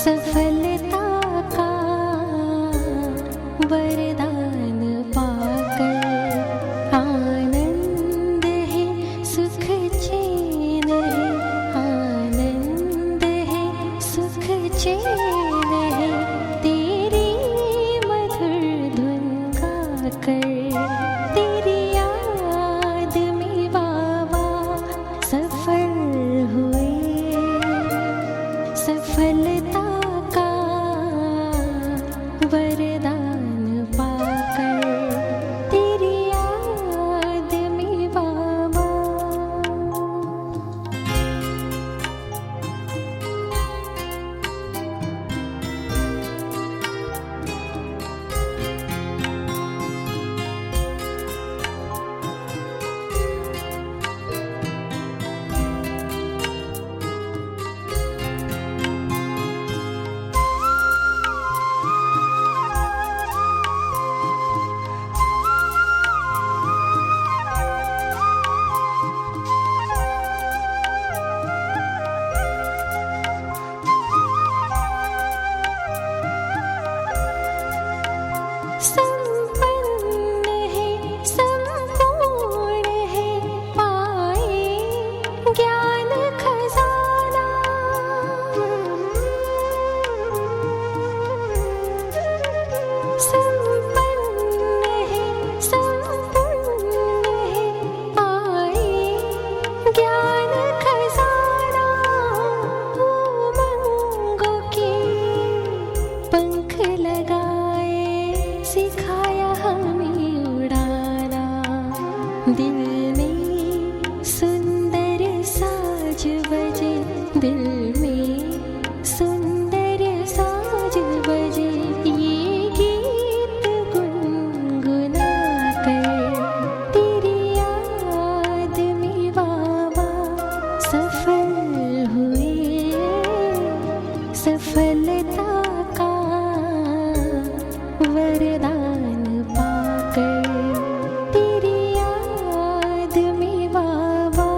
सफलता का वरदान पाकर आनंद है, सुख चैन है, आनंद है, सुख चैन है, तेरी मधुर धुन गाकर, तेरी याद में बाबा सफल हुए। सफलता का वरदान पाकर, तेरी याद में बाबा। संपन्न है, संपूर्ण है, पाए ज्ञान खजाना। संपन्न है, संपूर्ण है, पाए ज्ञान खजाना। उमंगों के पंख लगाए, सिखाया हमें उड़ाना। दिल में सुंदर साज बजे, दिल में सुंदर साज बजे, ये गीत गुनगुना कर, तेरी याद में बाबा सफल हुए। सफलता का वरदान पाकर, तेरी याद में बाबा।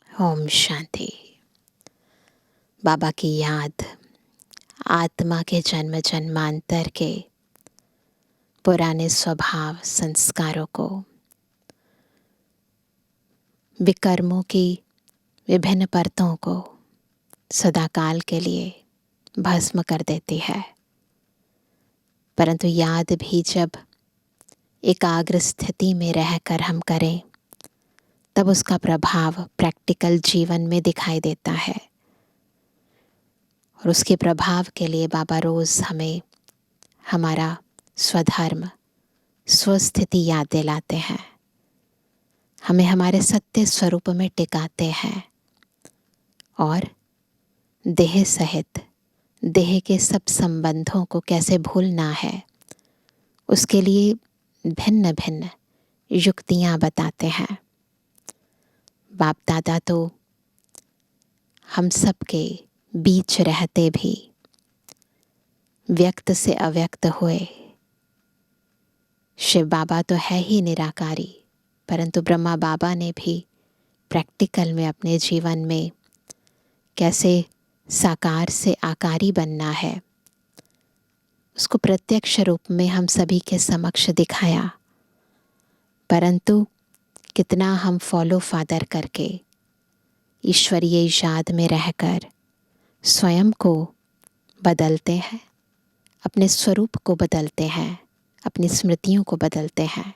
ओम शांति। बाबा की याद आत्मा के जन्म जन्मांतर के पुराने स्वभाव संस्कारों को, विकर्मों की विभिन्न परतों को सदाकाल के लिए भस्म कर देती है। परंतु याद भी जब एकाग्र स्थिति में रहकर हम करें, तब उसका प्रभाव प्रैक्टिकल जीवन में दिखाई देता है। और उसके प्रभाव के लिए बाबा रोज़ हमें हमारा स्वधर्म, स्वस्थिति याद दिलाते हैं, हमें हमारे सत्य स्वरूप में टिकाते हैं और देह सहित देह के सब संबंधों को कैसे भूलना है, उसके लिए भिन्न भिन्न युक्तियाँ बताते हैं। बाप दादा तो हम सब के बीच रहते भी व्यक्त से अव्यक्त हुए। शिव बाबा तो है ही निराकारी, परंतु ब्रह्मा बाबा ने भी प्रैक्टिकल में अपने जीवन में कैसे साकार से आकारी बनना है, उसको प्रत्यक्ष रूप में हम सभी के समक्ष दिखाया। परंतु कितना हम फॉलो फादर करके ईश्वरीय याद में रहकर स्वयं को बदलते हैं, अपने स्वरूप को बदलते हैं, अपनी स्मृतियों को बदलते हैं।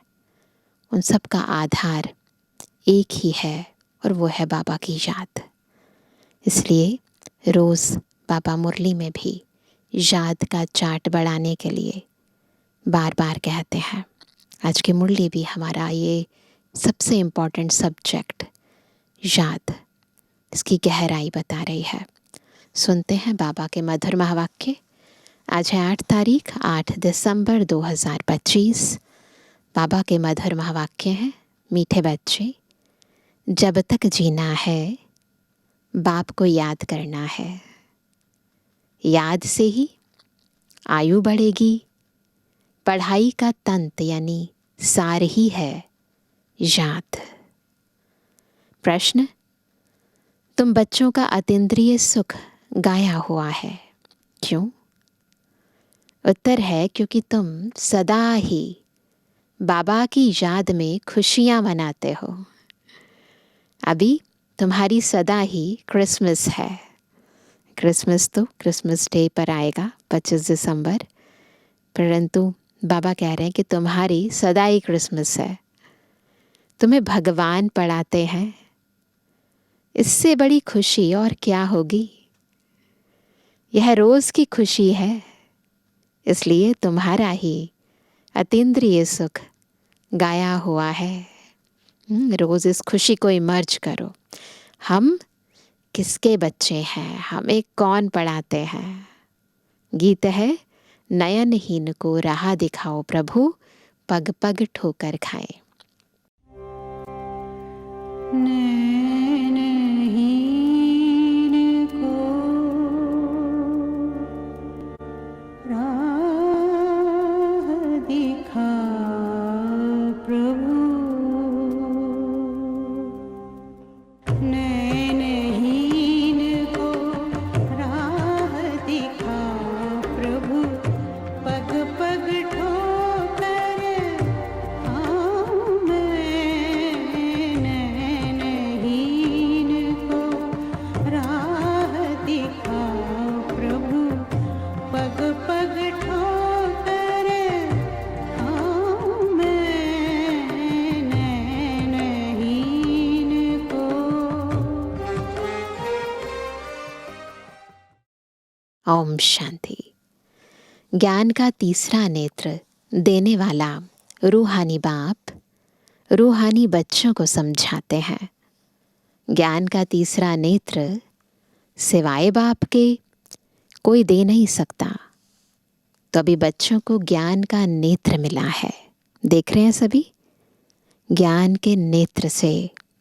उन सब का आधार एक ही है और वो है बाबा की याद। इसलिए रोज़ बाबा मुरली में भी याद का चार्ट बढ़ाने के लिए बार बार कहते हैं। आज की मुरली भी हमारा ये सबसे इम्पॉर्टेंट सब्जेक्ट याद इसकी गहराई बता रही है। सुनते हैं बाबा के मधुर महावाक्य। आज है 8 तारीख 8 दिसंबर 2025। बाबा के मधुर महावाक्य हैं, मीठे बच्चे, जब तक जीना है बाप को याद करना है। याद से ही आयु बढ़ेगी। पढ़ाई का तंत यानी सार ही है याद। प्रश्न, तुम बच्चों का अतीन्द्रिय सुख गाया हुआ है, क्यों? उत्तर है क्योंकि तुम सदा ही बाबा की याद में खुशियाँ मनाते हो। अभी तुम्हारी सदा ही क्रिसमस है। क्रिसमस तो क्रिसमस डे पर आएगा 25 दिसंबर, परंतु बाबा कह रहे हैं कि तुम्हारी सदा ही क्रिसमस है। तुम्हें भगवान पढ़ाते हैं, इससे बड़ी खुशी और क्या होगी। यह रोज़ की खुशी है, इसलिए तुम्हारा ही अतीन्द्रिय सुख गाया हुआ है। रोज़ इस खुशी को इमर्ज करो। हम किसके बच्चे हैं, हमें कौन पढ़ाते हैं। गीत है, नयनहीन को राह दिखाओ प्रभु, पग पग ठोकर खाए। ओम शांति। ज्ञान का तीसरा नेत्र देने वाला रूहानी बाप रूहानी बच्चों को समझाते हैं। ज्ञान का तीसरा नेत्र सिवाय बाप के कोई दे नहीं सकता, तो अभी बच्चों को ज्ञान का नेत्र मिला है। देख रहे हैं सभी, ज्ञान के नेत्र से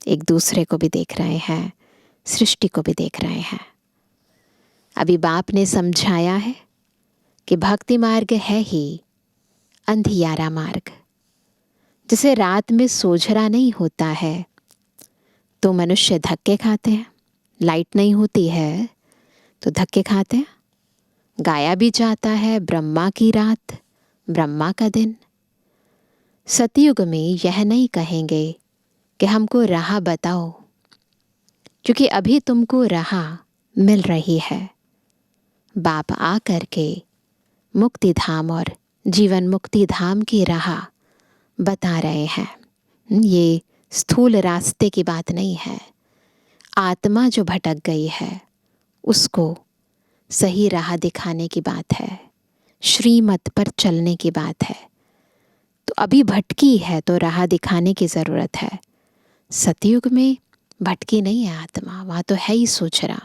एक दूसरे को भी देख रहे हैं, सृष्टि को भी देख रहे हैं। अभी बाप ने समझाया है कि भक्ति मार्ग है ही अंधियारा मार्ग। जिसे रात में सोझरा नहीं होता है तो मनुष्य धक्के खाते हैं। लाइट नहीं होती है तो धक्के खाते हैं। गाया भी जाता है ब्रह्मा की रात, ब्रह्मा का दिन। सतयुग में यह नहीं कहेंगे कि हमको राह बताओ, क्योंकि अभी तुमको राह मिल रही है। बाप आ करके मुक्ति धाम और जीवन मुक्ति धाम की राह बता रहे हैं। ये स्थूल रास्ते की बात नहीं है। आत्मा जो भटक गई है उसको सही राह दिखाने की बात है, श्रीमत पर चलने की बात है। तो अभी भटकी है तो राह दिखाने की ज़रूरत है। सतयुग में भटकी नहीं है आत्मा, वहाँ तो है ही सोचरा।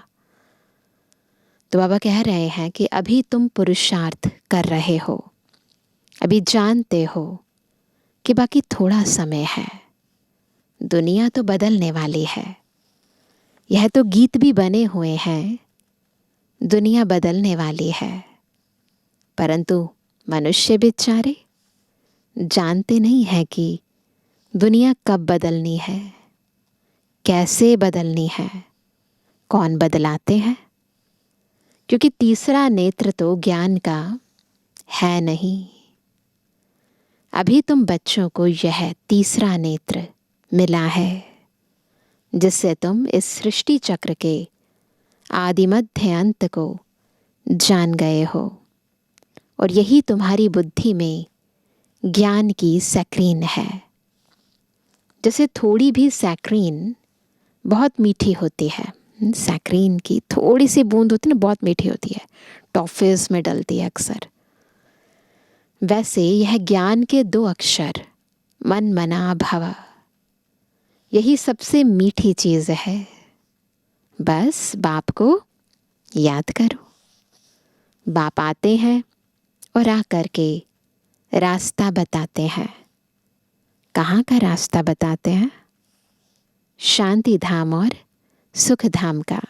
तो बाबा कह रहे हैं कि अभी तुम पुरुषार्थ कर रहे हो, अभी जानते हो कि बाकी थोड़ा समय है। दुनिया तो बदलने वाली है। यह तो गीत भी बने हुए हैं, दुनिया बदलने वाली है। परंतु मनुष्य बेचारे जानते नहीं है कि दुनिया कब बदलनी है, कैसे बदलनी है, कौन बदलाते हैं। क्योंकि तीसरा नेत्र तो ज्ञान का है नहीं। अभी तुम बच्चों को यह तीसरा नेत्र मिला है, जिससे तुम इस सृष्टि चक्र के आदि मध्य अंत को जान गए हो। और यही तुम्हारी बुद्धि में ज्ञान की सैक्रीन है। जैसे थोड़ी भी सैक्रीन बहुत मीठी होती है, सैक्रीन की थोड़ी सी बूंद होती है ना, बहुत मीठी होती है, टॉफीज में डलती है अक्सर। वैसे यह ज्ञान के 2 अक्षर मन मना भव, यही सबसे मीठी चीज़ है। बस बाप को याद करो। बाप आते हैं और आकर के रास्ता बताते हैं। कहाँ का रास्ता बताते हैं? शांति धाम और सुख धाम का।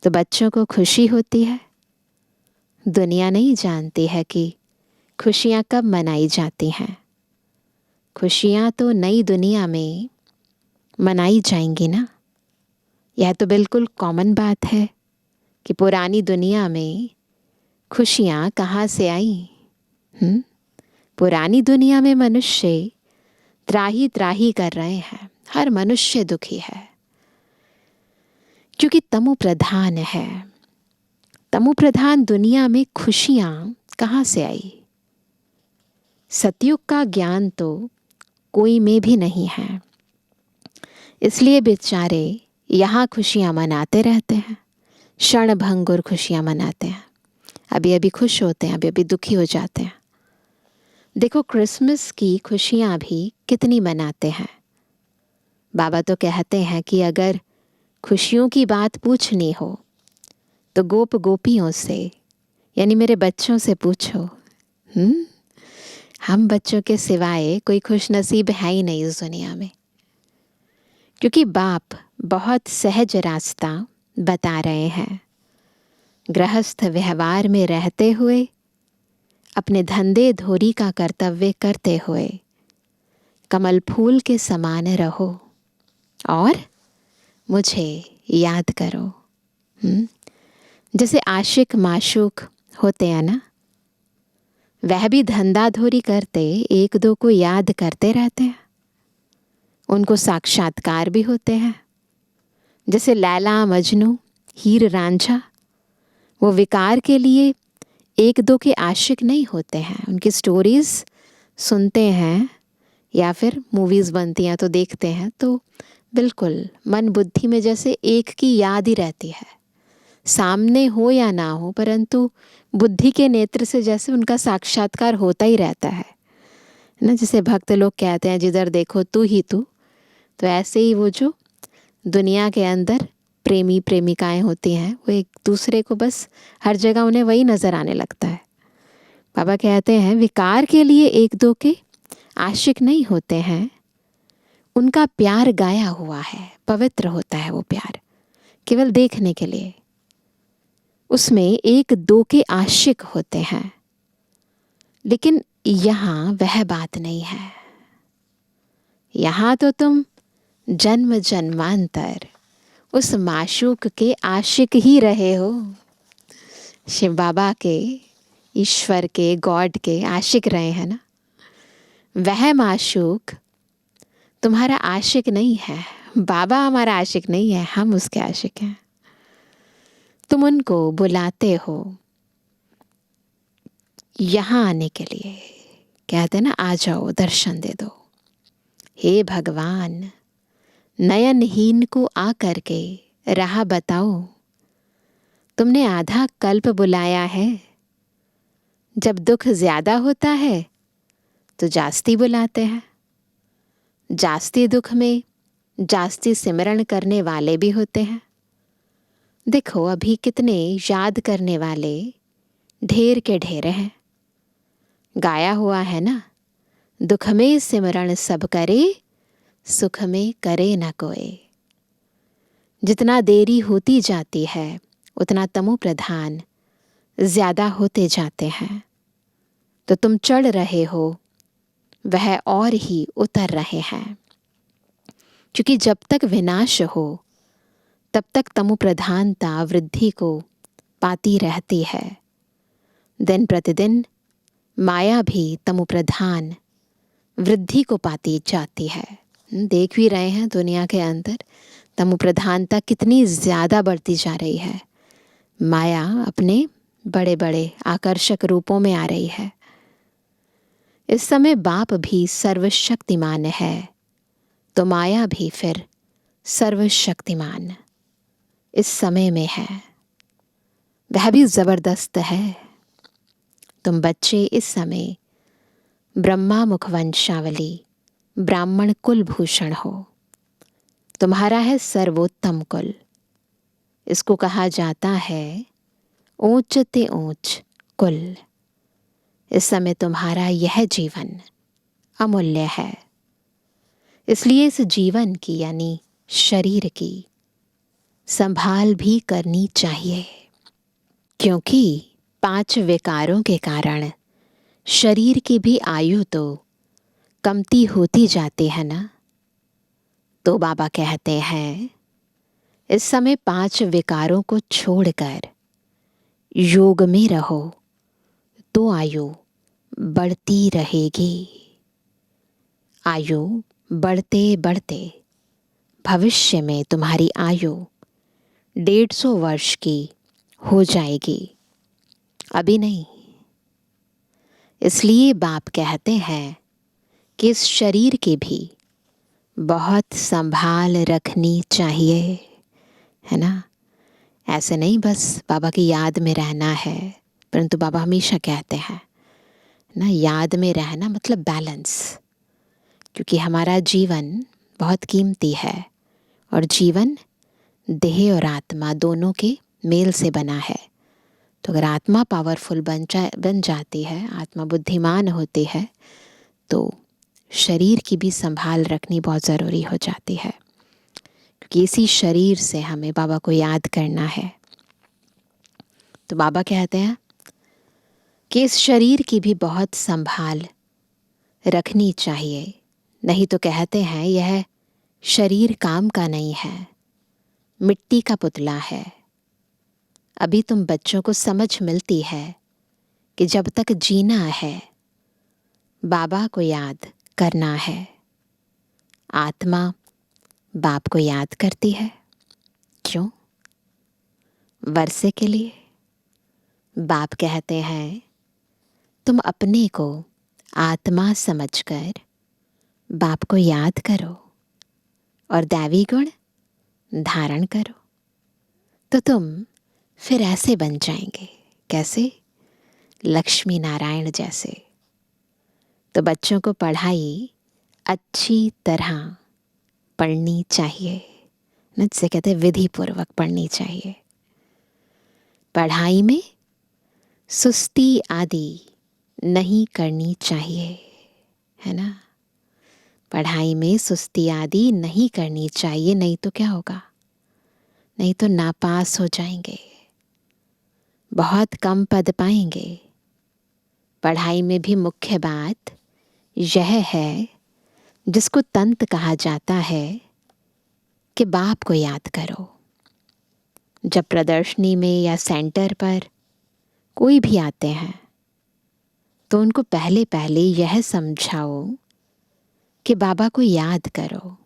तो बच्चों को खुशी होती है। दुनिया नहीं जानती है कि खुशियाँ कब मनाई जाती हैं। खुशियाँ तो नई दुनिया में मनाई जाएंगी ना। यह तो बिल्कुल कॉमन बात है कि पुरानी दुनिया में खुशियाँ कहाँ से आई? पुरानी दुनिया में मनुष्य त्राही त्राही कर रहे हैं। हर मनुष्य दुखी है क्योंकि तमो प्रधान है। तमो प्रधान दुनिया में खुशियाँ कहाँ से आई? सतयुग का ज्ञान तो कोई में भी नहीं है, इसलिए बेचारे यहाँ खुशियाँ मनाते रहते हैं। क्षण भंगुर खुशियाँ मनाते हैं। अभी अभी खुश होते हैं, अभी अभी दुखी हो जाते हैं। देखो क्रिसमस की खुशियाँ भी कितनी मनाते हैं। बाबा तो कहते हैं कि अगर खुशियों की बात पूछनी हो तो गोप गोपियों से, यानी मेरे बच्चों से पूछो। हम बच्चों के सिवाय कोई खुश नसीब है ही नहीं इस दुनिया में, क्योंकि बाप बहुत सहज रास्ता बता रहे हैं। गृहस्थ व्यवहार में रहते हुए, अपने धंधे धोरी का कर्तव्य करते हुए कमल फूल के समान रहो और मुझे याद करो। जैसे आशिक माशूक होते हैं ना, वह भी धंधा धोरी करते एक दो को याद करते रहते हैं। उनको साक्षात्कार भी होते हैं। जैसे लैला मजनू, हीर रांझा, वो विकार के लिए एक दो के आशिक नहीं होते हैं। उनकी स्टोरीज़ सुनते हैं या फिर मूवीज़ बनती हैं तो देखते हैं, तो बिल्कुल मन बुद्धि में जैसे एक की याद ही रहती है। सामने हो या ना हो, परंतु बुद्धि के नेत्र से जैसे उनका साक्षात्कार होता ही रहता है ना। जैसे भक्त लोग कहते हैं जिधर देखो तू ही तू, तो ऐसे ही वो जो दुनिया के अंदर प्रेमी प्रेमिकाएं होती हैं, वो एक दूसरे को बस हर जगह उन्हें वही नज़र आने लगता है। बाबा कहते हैं विकार के लिए एक दो के आशिक नहीं होते हैं। उनका प्यार गाया हुआ है, पवित्र होता है वो प्यार, केवल देखने के लिए। उसमें एक दो के आशिक होते हैं। लेकिन यहाँ वह बात नहीं है। यहाँ तो तुम जन्म जन्मांतर उस माशूक के आशिक ही रहे हो। शिव बाबा के, ईश्वर के, गॉड के आशिक रहे हैं ना। वह माशूक तुम्हारा आशिक नहीं है। बाबा हमारा आशिक नहीं है, हम उसके आशिक हैं। तुम उनको बुलाते हो यहाँ आने के लिए। कहते ना, आ जाओ दर्शन दे दो। हे भगवान, नयनहीन को आकर के राह बताओ। तुमने आधा कल्प बुलाया है। जब दुख ज्यादा होता है तो जास्ती बुलाते हैं। जास्ती दुख में जास्ती सिमरण करने वाले भी होते हैं। देखो अभी कितने याद करने वाले ढेर के ढेर हैं। गाया हुआ है ना, दुख में सिमरण सब करे, सुख में करे न कोई। जितना देरी होती जाती है उतना तमो प्रधान ज्यादा होते जाते हैं। तो तुम चढ़ रहे हो, वह और ही उतर रहे हैं। क्योंकि जब तक विनाश हो तब तक तमो प्रधानता वृद्धि को पाती रहती है। दिन प्रतिदिन माया भी तमो प्रधान वृद्धि को पाती जाती है। देख भी रहे हैं दुनिया के अंदर तमो प्रधानता कितनी ज़्यादा बढ़ती जा रही है। माया अपने बड़े बड़े आकर्षक रूपों में आ रही है। इस समय बाप भी सर्वशक्तिमान है तो माया भी फिर सर्वशक्तिमान इस समय में है। वह भी ज़बरदस्त है। तुम बच्चे इस समय ब्रह्मा मुखवंशावली ब्राह्मण कुलभूषण हो। तुम्हारा है सर्वोत्तम कुल। इसको कहा जाता है ऊंच ते ऊंच कुल। इस समय तुम्हारा यह जीवन अमूल्य है, इसलिए इस जीवन की यानी शरीर की संभाल भी करनी चाहिए, क्योंकि 5 विकारों के कारण शरीर की भी आयु तो कमती होती जाती है ना। तो बाबा कहते हैं इस समय 5 विकारों को छोड़कर योग में रहो तो आयु बढ़ती रहेगी। आयु बढ़ते बढ़ते भविष्य में तुम्हारी आयु 150 वर्ष की हो जाएगी, अभी नहीं। इसलिए बाप कहते हैं कि इस शरीर की भी बहुत संभाल रखनी चाहिए, है ना। ऐसे नहीं बस बाबा की याद में रहना है, परंतु बाबा हमेशा कहते हैं ना, याद में रहना मतलब बैलेंस, क्योंकि हमारा जीवन बहुत कीमती है और जीवन देह और आत्मा दोनों के मेल से बना है। तो अगर आत्मा पावरफुल बन जाती है, आत्मा बुद्धिमान होती है, तो शरीर की भी संभाल रखनी बहुत ज़रूरी हो जाती है, क्योंकि इसी शरीर से हमें बाबा को याद करना है। तो बाबा कहते हैं कि इस शरीर की भी बहुत संभाल रखनी चाहिए, नहीं तो कहते हैं यह शरीर काम का नहीं है, मिट्टी का पुतला है। अभी तुम बच्चों को समझ मिलती है कि जब तक जीना है बाबा को याद करना है। आत्मा बाप को याद करती है, क्यों? वर्षे के लिए। बाप कहते हैं तुम अपने को आत्मा समझकर बाप को याद करो और दैवी गुण धारण करो, तो तुम फिर ऐसे बन जाएंगे। कैसे? लक्ष्मी नारायण जैसे। तो बच्चों को पढ़ाई अच्छी तरह पढ़नी चाहिए, न जिसे कहते हैं विधि पूर्वक पढ़नी चाहिए। पढ़ाई में सुस्ती आदि नहीं करनी चाहिए, है ना। पढ़ाई में सुस्ती आदि नहीं करनी चाहिए, नहीं तो क्या होगा? नहीं तो नापास हो जाएंगे, बहुत कम पद पाएंगे। पढ़ाई में भी मुख्य बात यह है, जिसको तंत्र कहा जाता है, कि बाप को याद करो। जब प्रदर्शनी में या सेंटर पर कोई भी आते हैं तो उनको पहले पहले यह समझाओ कि बाबा को याद करो,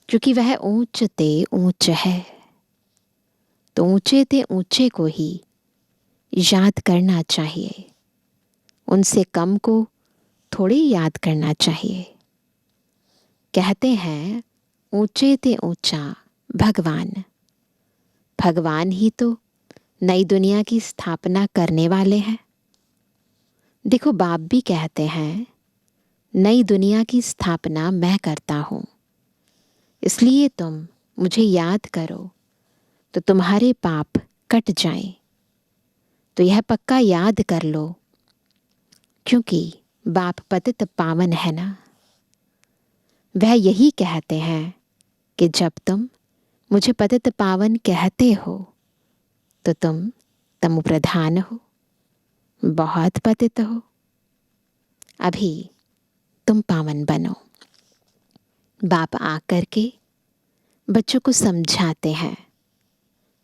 क्योंकि वह ऊंच ते ऊंच है। तो ऊंचे ते ऊंचे को ही याद करना चाहिए, उनसे कम को थोड़ी याद करना चाहिए। कहते हैं ऊंचे ते ऊंचा भगवान। भगवान ही तो नई दुनिया की स्थापना करने वाले हैं। देखो बाप भी कहते हैं नई दुनिया की स्थापना मैं करता हूँ, इसलिए तुम मुझे याद करो तो तुम्हारे पाप कट जाएं। तो यह पक्का याद कर लो, क्योंकि बाप पतित पावन है ना। वह यही कहते हैं कि जब तुम मुझे पतित पावन कहते हो तो तुम तमो प्रधान हो, बहुत पतित हो। अभी तुम पावन बनो। बाप आकर के बच्चों को समझाते हैं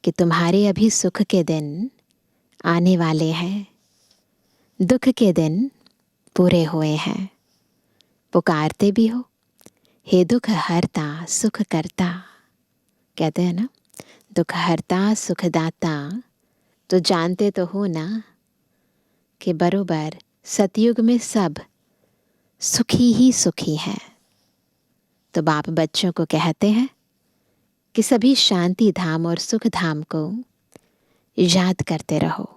कि तुम्हारे अभी सुख के दिन आने वाले हैं, दुख के दिन पूरे हुए हैं। पुकारते भी हो, हे दुख हरता सुख करता। कहते हैं ना, दुख हरता सुख दाता। तो जानते तो हो ना कि बरोबर सतयुग में सब सुखी ही सुखी हैं। तो बाप बच्चों को कहते हैं कि सभी शांति धाम और सुख धाम को याद करते रहो।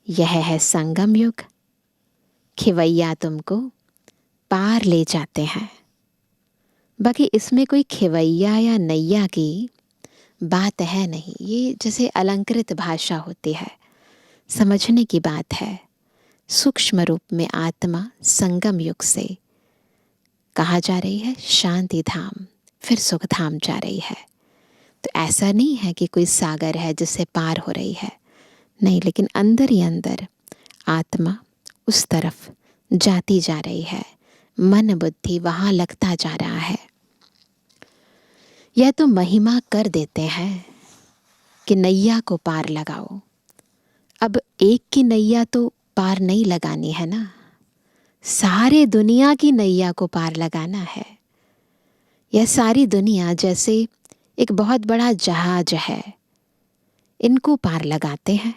यह है संगम युग, खिवैया तुमको पार ले जाते हैं। बाकी इसमें कोई खेवैया या नैया की बात है नहीं। ये जैसे अलंकृत भाषा होती है, समझने की बात है। सूक्ष्म रूप में आत्मा संगम युग से कहाँ जा रही है? शांति धाम, फिर सुख धाम जा रही है। तो ऐसा नहीं है कि कोई सागर है जिससे पार हो रही है, नहीं, लेकिन अंदर ही अंदर आत्मा उस तरफ जाती जा रही है। मन बुद्धि वहाँ लगता जा रहा है। यह तो महिमा कर देते हैं कि नैया को पार लगाओ। अब एक की नैया तो पार नहीं लगानी है ना, सारे दुनिया की नैया को पार लगाना है। यह सारी दुनिया जैसे एक बहुत बड़ा जहाज है, इनको पार लगाते हैं।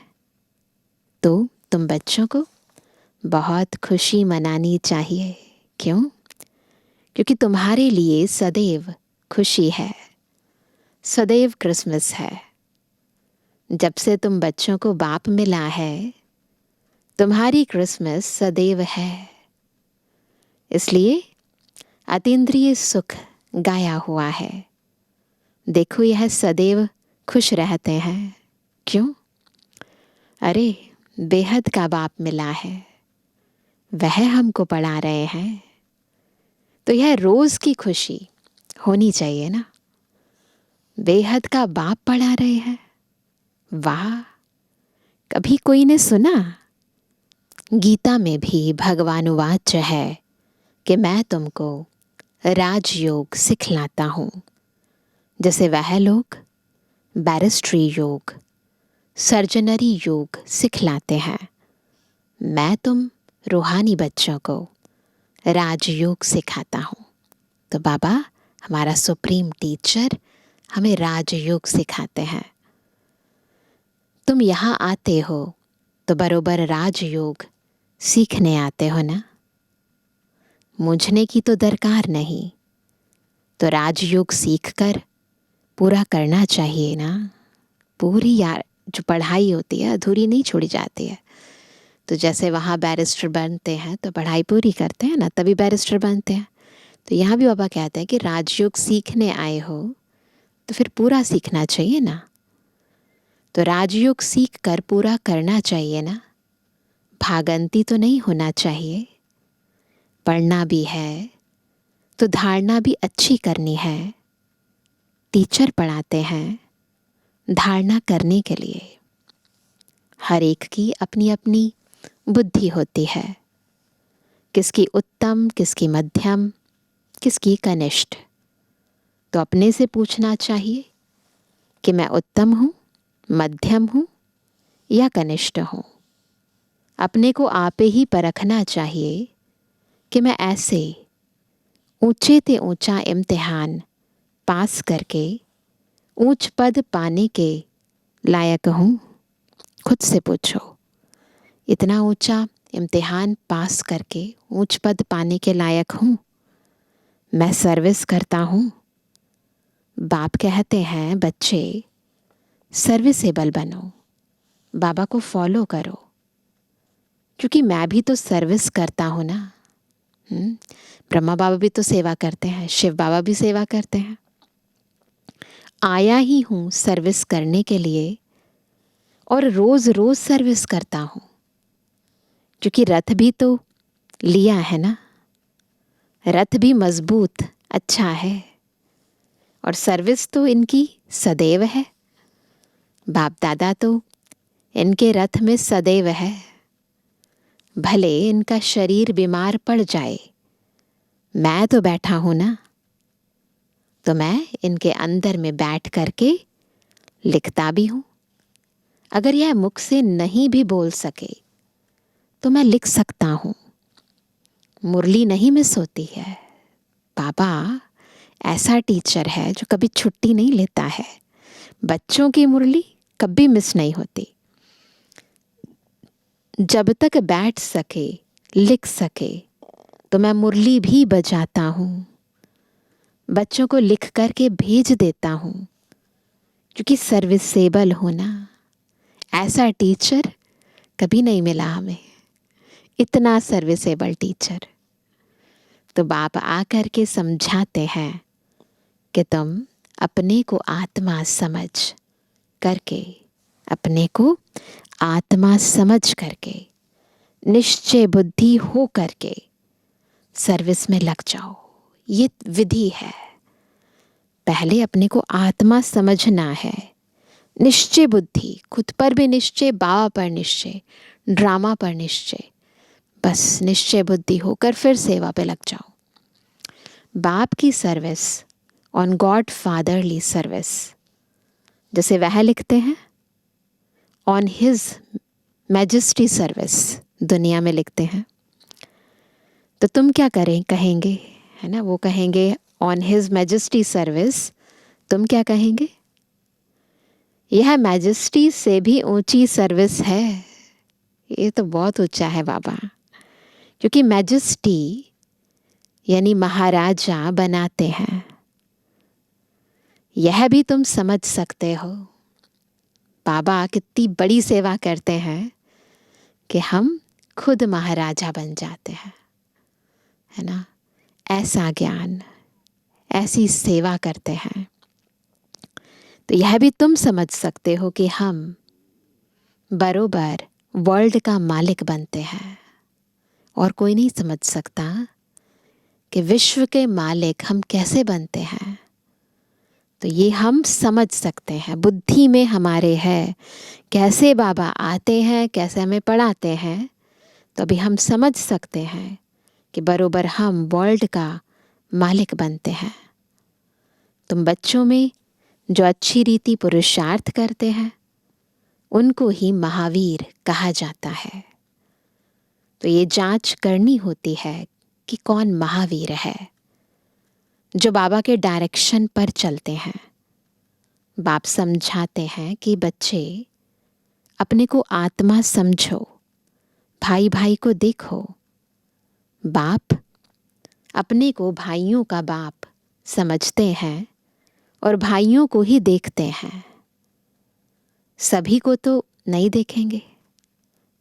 तो तुम बच्चों को बहुत खुशी मनानी चाहिए। क्यों? क्योंकि तुम्हारे लिए सदैव खुशी है, सदैव क्रिसमस है। जब से तुम बच्चों को बाप मिला है, तुम्हारी क्रिसमस सदैव है। इसलिए अतीन्द्रिय सुख गाया हुआ है। देखो, यह सदैव खुश रहते हैं। क्यों? अरे, बेहद का बाप मिला है, वह हमको पढ़ा रहे हैं। तो यह रोज की खुशी होनी चाहिए ना। बेहद का बाप पढ़ा रहे हैं, वाह! कभी कोई ने सुना? गीता में भी भगवानुवाच है कि मैं तुमको राजयोग सिखलाता हूँ। जैसे वह लोग बैरिस्ट्री योग, सर्जनरी योग सिखलाते हैं, मैं तुम रूहानी बच्चों को राजयोग सिखाता हूँ। तो बाबा हमारा सुप्रीम टीचर हमें राजयोग सिखाते हैं। तुम यहाँ आते हो तो बरोबर राजयोग सीखने आते हो ना, मूझने की तो दरकार नहीं। तो राजयोग सीखकर पूरा करना चाहिए ना। पूरी यार जो पढ़ाई होती है अधूरी नहीं छोड़ी जाती है। तो जैसे वहाँ बैरिस्टर बनते हैं तो पढ़ाई पूरी करते हैं ना, तभी बैरिस्टर बनते हैं। तो यहाँ भी बाबा कहते हैं कि राजयोग सीखने आए हो तो फिर पूरा सीखना चाहिए ना। तो राजयोग सीख कर पूरा करना चाहिए ना, भागंती तो नहीं होना चाहिए। पढ़ना भी है तो धारणा भी अच्छी करनी है। टीचर पढ़ाते हैं धारणा करने के लिए। हर एक की अपनी अपनी बुद्धि होती है, किसकी उत्तम, किसकी मध्यम, किसकी कनिष्ठ। तो अपने से पूछना चाहिए कि मैं उत्तम हूँ, मध्यम हूँ या कनिष्ठ हूँ। अपने को आपे ही परखना चाहिए कि मैं ऐसे ऊंचे ते ऊंचा इम्तिहान पास करके ऊंच पद पाने के लायक हूँ। खुद से पूछो, इतना ऊंचा इम्तिहान पास करके ऊंच पद पाने के लायक हूँ? मैं सर्विस करता हूँ? बाप कहते हैं बच्चे सर्विसेबल बनो, बाबा को फॉलो करो, क्योंकि मैं भी तो सर्विस करता हूँ ना। ब्रह्मा बाबा भी तो सेवा करते हैं, शिव बाबा भी सेवा करते हैं। आया ही हूँ सर्विस करने के लिए और रोज रोज सर्विस करता हूँ, क्योंकि रथ भी तो लिया है ना। रथ भी मजबूत अच्छा है और सर्विस तो इनकी सदैव है। बाप दादा तो इनके रथ में सदैव है। भले इनका शरीर बीमार पड़ जाए, मैं तो बैठा हूं ना। तो मैं इनके अंदर में बैठ करके लिखता भी हूं। अगर यह मुख से नहीं भी बोल सके तो मैं लिख सकता हूं। मुरली नहीं मिस होती है। बाबा ऐसा टीचर है जो कभी छुट्टी नहीं लेता है। बच्चों की मुरली कभी मिस नहीं होती। जब तक बैठ सके, लिख सके, तो मैं मुरली भी बजाता हूँ। बच्चों को लिख करके भेज देता हूँ, क्योंकि सर्विसेबल होना, ऐसा टीचर कभी नहीं मिला हमें, इतना सर्विसेबल टीचर। तो बाप आकर के समझाते हैं कि तुम अपने को आत्मा समझ करके, अपने को आत्मा समझ करके, निश्चय बुद्धि हो करके सर्विस में लग जाओ। ये विधि है। पहले अपने को आत्मा समझना है, निश्चय बुद्धि, खुद पर भी निश्चय, बाबा पर निश्चय, ड्रामा पर निश्चय, बस निश्चय बुद्धि होकर फिर सेवा पे लग जाओ। बाप की service, on God fatherly service, जैसे वह लिखते हैं ऑन हिज मैजेस्टी सर्विस, दुनिया में लिखते हैं। तो तुम क्या कहेंगे, है ना, वो कहेंगे ऑन हिज मैजेस्टी सर्विस, तुम क्या कहेंगे? यह मैजेस्टी से भी ऊंची सर्विस है। ये तो बहुत ऊंचा है बाबा, क्योंकि मैजेस्टी यानी महाराजा बनाते हैं। यह भी तुम समझ सकते हो बाबा कितनी बड़ी सेवा करते हैं कि हम खुद महाराजा बन जाते हैं, है ना। ऐसा ज्ञान, ऐसी सेवा करते हैं। तो यह भी तुम समझ सकते हो कि हम बरोबर वर्ल्ड का मालिक बनते हैं, और कोई नहीं समझ सकता कि विश्व के मालिक हम कैसे बनते हैं। तो ये हम समझ सकते हैं, बुद्धि में हमारे है। कैसे बाबा आते हैं, कैसे हमें पढ़ाते हैं, तो अभी हम समझ सकते हैं कि बरोबर हम वर्ल्ड का मालिक बनते हैं। तुम बच्चों में जो अच्छी रीति पुरुषार्थ करते हैं, उनको ही महावीर कहा जाता है। तो ये जांच करनी होती है कि कौन महावीर है, जो बाबा के डायरेक्शन पर चलते हैं। बाप समझाते हैं कि बच्चे अपने को आत्मा समझो, भाई भाई को देखो। बाप अपने को भाइयों का बाप समझते हैं और भाइयों को ही देखते हैं। सभी को तो नहीं देखेंगे,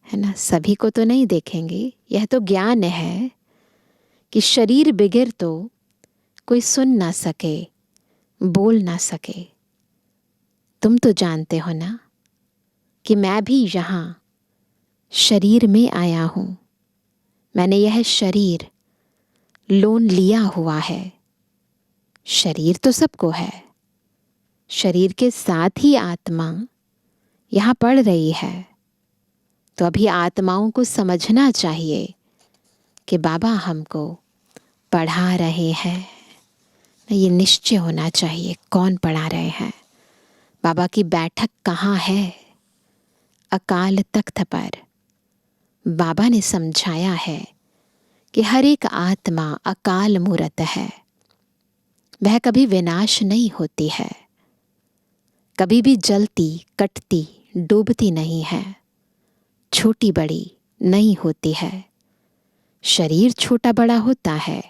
है ना, सभी को तो नहीं देखेंगे। यह तो ज्ञान है कि शरीर बिगड़ तो कोई सुन ना सके, बोल ना सके। तुम तो जानते हो ना कि मैं भी यहाँ शरीर में आया हूँ। मैंने यह शरीर लोन लिया हुआ है। शरीर तो सबको है, शरीर के साथ ही आत्मा यहाँ पढ़ रही है। तो अभी आत्माओं को समझना चाहिए कि बाबा हमको पढ़ा रहे हैं। ये निश्चय होना चाहिए कौन पढ़ा रहे हैं। बाबा की बैठक कहाँ है? अकाल तख्त पर। बाबा ने समझाया है कि हर एक आत्मा अकाल मूरत है, वह कभी विनाश नहीं होती है, कभी भी जलती, कटती, डूबती नहीं है, छोटी बड़ी नहीं होती है। शरीर छोटा बड़ा होता है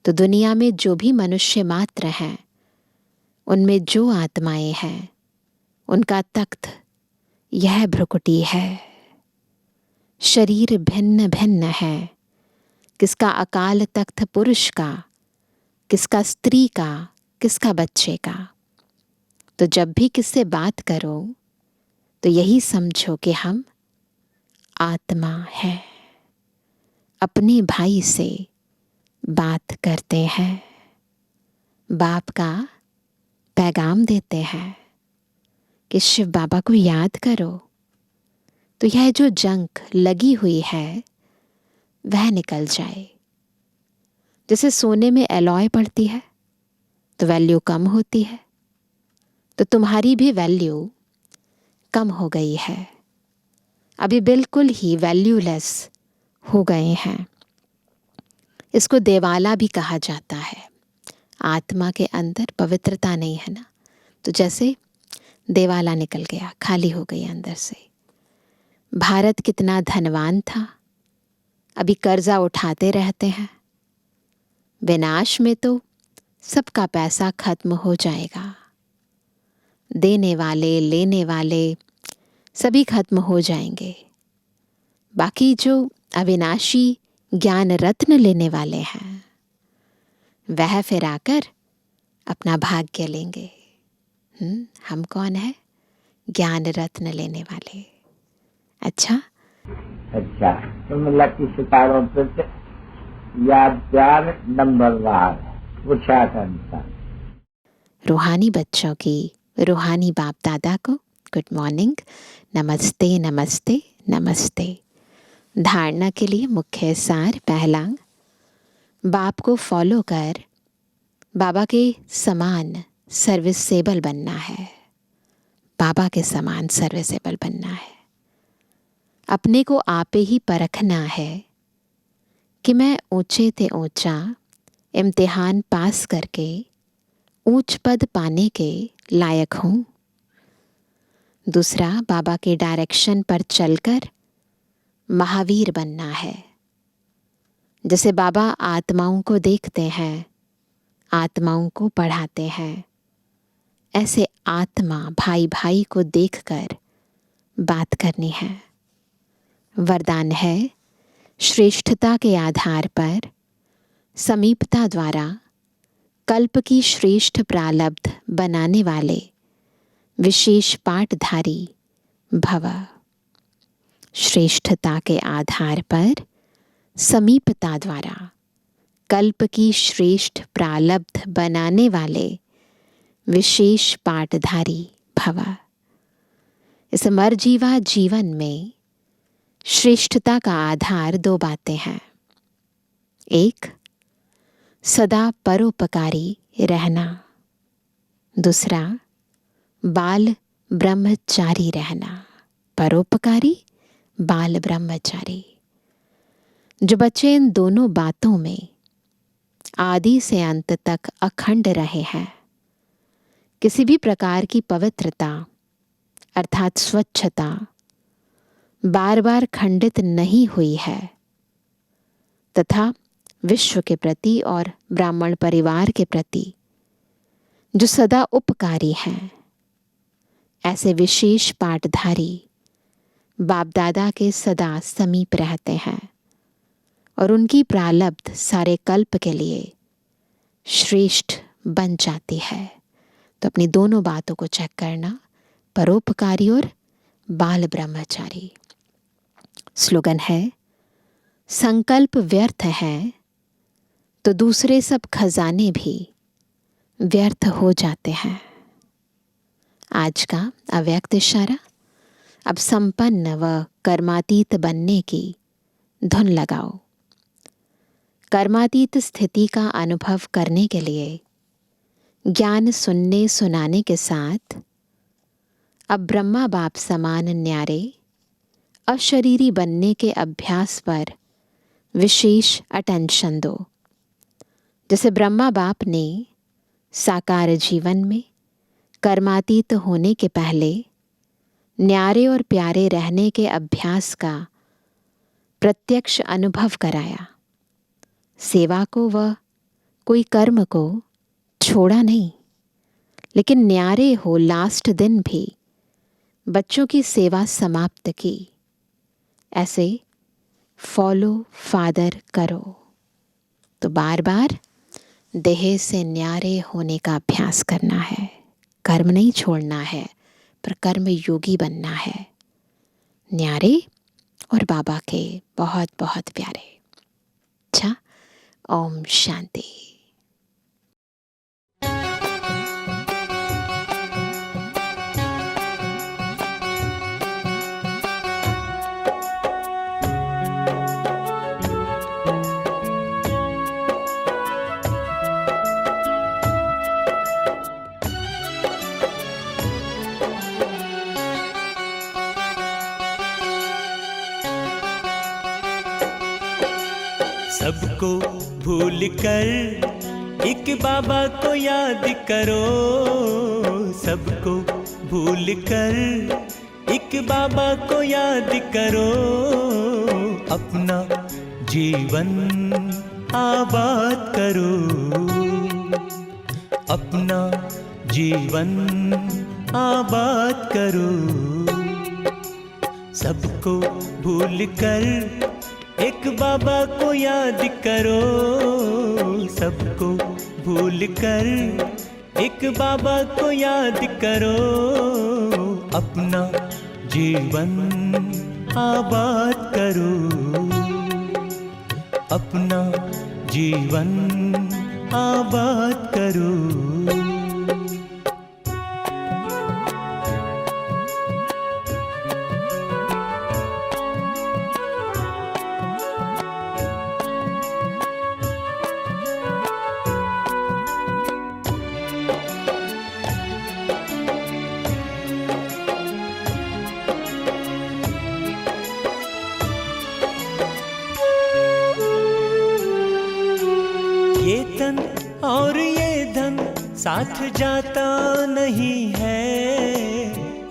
तो दुनिया में जो भी मनुष्य मात्र हैं, उनमें जो आत्माएं हैं, उनका तख्त यह भ्रुकुटी है। शरीर भिन्न भिन्न है, किसका अकाल तख्त पुरुष का, किसका स्त्री का, किसका बच्चे का। तो जब भी किससे बात करो तो यही समझो कि हम आत्मा है, अपने भाई से बात करते हैं, बाप का पैगाम देते हैं कि शिव बाबा को याद करो। तो यह जो जंग लगी हुई है वह निकल जाए। जैसे सोने में एलॉय पड़ती है तो वैल्यू कम होती है, तो तुम्हारी भी वैल्यू कम हो गई है, अभी बिल्कुल ही वैल्यूलेस हो गए हैं। इसको देवाला भी कहा जाता है। आत्मा के अंदर पवित्रता नहीं है ना, तो जैसे देवाला निकल गया, खाली हो गई अंदर से। भारत कितना धनवान था, अभी कर्जा उठाते रहते हैं। विनाश में तो सबका पैसा खत्म हो जाएगा, देने वाले लेने वाले सभी खत्म हो जाएंगे। बाकी जो अविनाशी ज्ञान रत्न लेने वाले हैं, वह फिर आकर अपना भाग्य लेंगे। हम कौन है? ज्ञान रत्न लेने वाले। अच्छा, तुम लकी सितारों पे याद प्यार नंबरवार पूछा करता। रूहानी बच्चों की रूहानी बाप दादा को गुड मॉर्निंग, नमस्ते नमस्ते नमस्ते। धारणा के लिए मुख्य सार। पहला, बाप को फॉलो कर बाबा के समान सर्विसेबल बनना है। बाबा के समान सर्विसेबल बनना है। अपने को आपे ही परखना है कि मैं ऊंचे ते ऊंचा इम्तिहान पास करके ऊंच पद पाने के लायक हूँ। दूसरा, बाबा के डायरेक्शन पर चलकर महावीर बनना है। जैसे बाबा आत्माओं को देखते हैं, आत्माओं को पढ़ाते हैं, ऐसे आत्मा भाई भाई को देखकर बात करनी है। वरदान है, श्रेष्ठता के आधार पर समीपता द्वारा कल्प की श्रेष्ठ प्रारब्ध बनाने वाले विशेष पाठधारी भव। श्रेष्ठता के आधार पर समीपता द्वारा कल्प की श्रेष्ठ प्रारब्ध बनाने वाले विशेष पाठधारी भव। इस मरजीवा जीवन में श्रेष्ठता का आधार दो बातें हैं। एक, सदा परोपकारी रहना। दूसरा, बाल ब्रह्मचारी रहना। परोपकारी, बाल ब्रह्मचारी। जो बच्चे इन दोनों बातों में आदि से अंत तक अखंड रहे हैं, किसी भी प्रकार की पवित्रता अर्थात स्वच्छता बार बार खंडित नहीं हुई है, तथा विश्व के प्रति और ब्राह्मण परिवार के प्रति जो सदा उपकारी हैं, ऐसे विशेष पाठधारी बाप दादा के सदा समीप रहते हैं और उनकी प्रारब्ध सारे कल्प के लिए श्रेष्ठ बन जाती है। तो अपनी दोनों बातों को चेक करना, परोपकारी और बाल ब्रह्मचारी। स्लोगन है, संकल्प व्यर्थ है तो दूसरे सब खजाने भी व्यर्थ हो जाते हैं। आज का अव्यक्त इशारा, अब संपन्न व कर्मातीत बनने की धुन लगाओ। कर्मातीत स्थिति का अनुभव करने के लिए ज्ञान सुनने सुनाने के साथ अब ब्रह्मा बाप समान न्यारे अशरीरी बनने के अभ्यास पर विशेष अटेंशन दो। जैसे ब्रह्मा बाप ने साकार जीवन में कर्मातीत होने के पहले न्यारे और प्यारे रहने के अभ्यास का प्रत्यक्ष अनुभव कराया, सेवा को व कोई कर्म को छोड़ा नहीं, लेकिन न्यारे हो लास्ट दिन भी बच्चों की सेवा समाप्त की। ऐसे फॉलो फादर करो। तो बार बार देह से न्यारे होने का अभ्यास करना है। कर्म नहीं छोड़ना है, पर कर्म योगी बनना है। न्यारे और बाबा के बहुत बहुत प्यारे। अच्छा, ओम शांति। सबको भूल कर एक बाबा को याद करो। सबको भूल कर एक बाबा को याद करो। अपना जीवन आबाद करो। अपना जीवन आबाद करो। सबको भूल कर एक बाबा को याद करो। सबको भूल कर एक बाबा को याद करो, अपना जीवन आबाद करो, अपना जीवन आबाद करो। ये तन और ये धन साथ जाता नहीं है,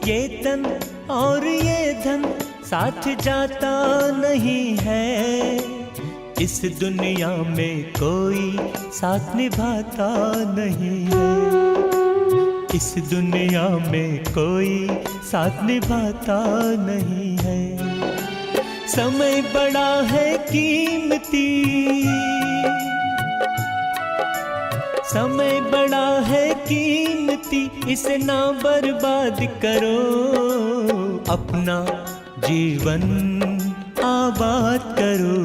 ये तन और ये धन साथ जाता नहीं है। इस दुनिया में कोई साथ निभाता नहीं है, इस दुनिया में कोई साथ निभाता नहीं है। समय बड़ा है कीमती, समय बड़ा है कीमती, इसे ना बर्बाद करो, अपना जीवन आबाद करो,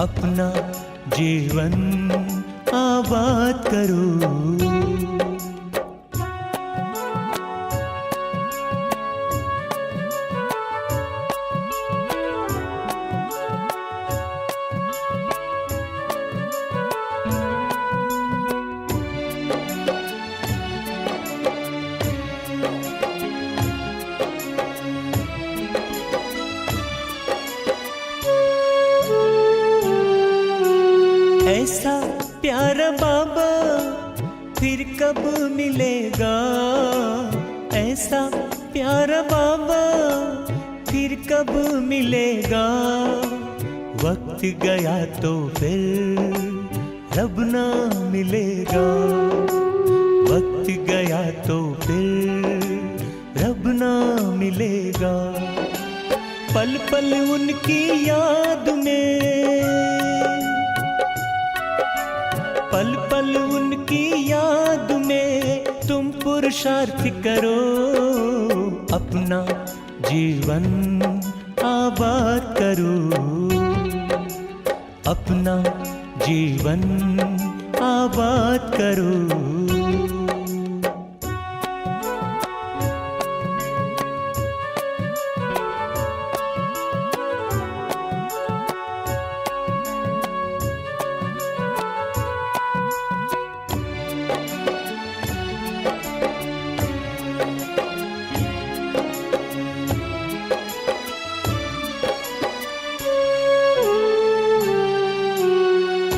अपना जीवन आबाद करो। ऐसा प्यारा बाबा फिर कब मिलेगा, ऐसा प्यारा बाबा फिर कब मिलेगा। वक्त गया तो फिर रब ना मिलेगा, वक्त गया तो फिर रब ना मिलेगा। पल पल उनकी याद में, पल पल उनकी याद में तुम पुरुषार्थ करो, अपना जीवन आबाद करो, अपना जीवन आबाद करो।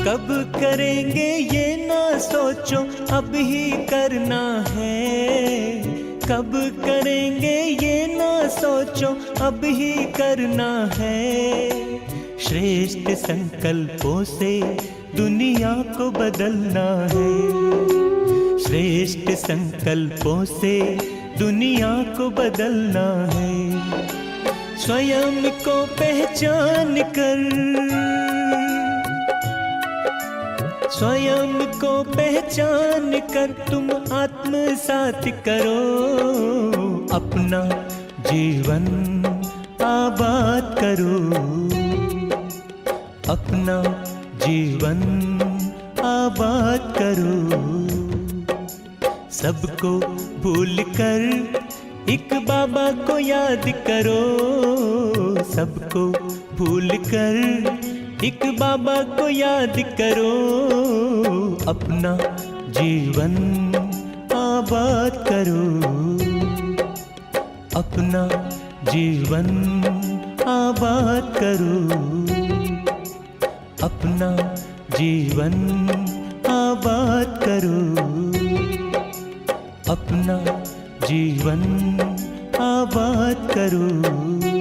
कब करेंगे ये ना सोचो, अब ही करना है। कब करेंगे ये ना सोचो, अब ही करना है। श्रेष्ठ संकल्पों से दुनिया को बदलना है, श्रेष्ठ संकल्पों से दुनिया को बदलना है। स्वयं को पहचान कर, स्वयं को पहचान कर तुम आत्मसात करो, अपना जीवन आबाद करो, अपना जीवन आबाद करो। सबको भूल कर एक बाबा को याद करो, सबको भूल कर एक बाबा को याद करो, अपना जीवन आबाद करो, अपना जीवन आबाद करो, अपना जीवन आबाद करो, अपना जीवन आबाद करो।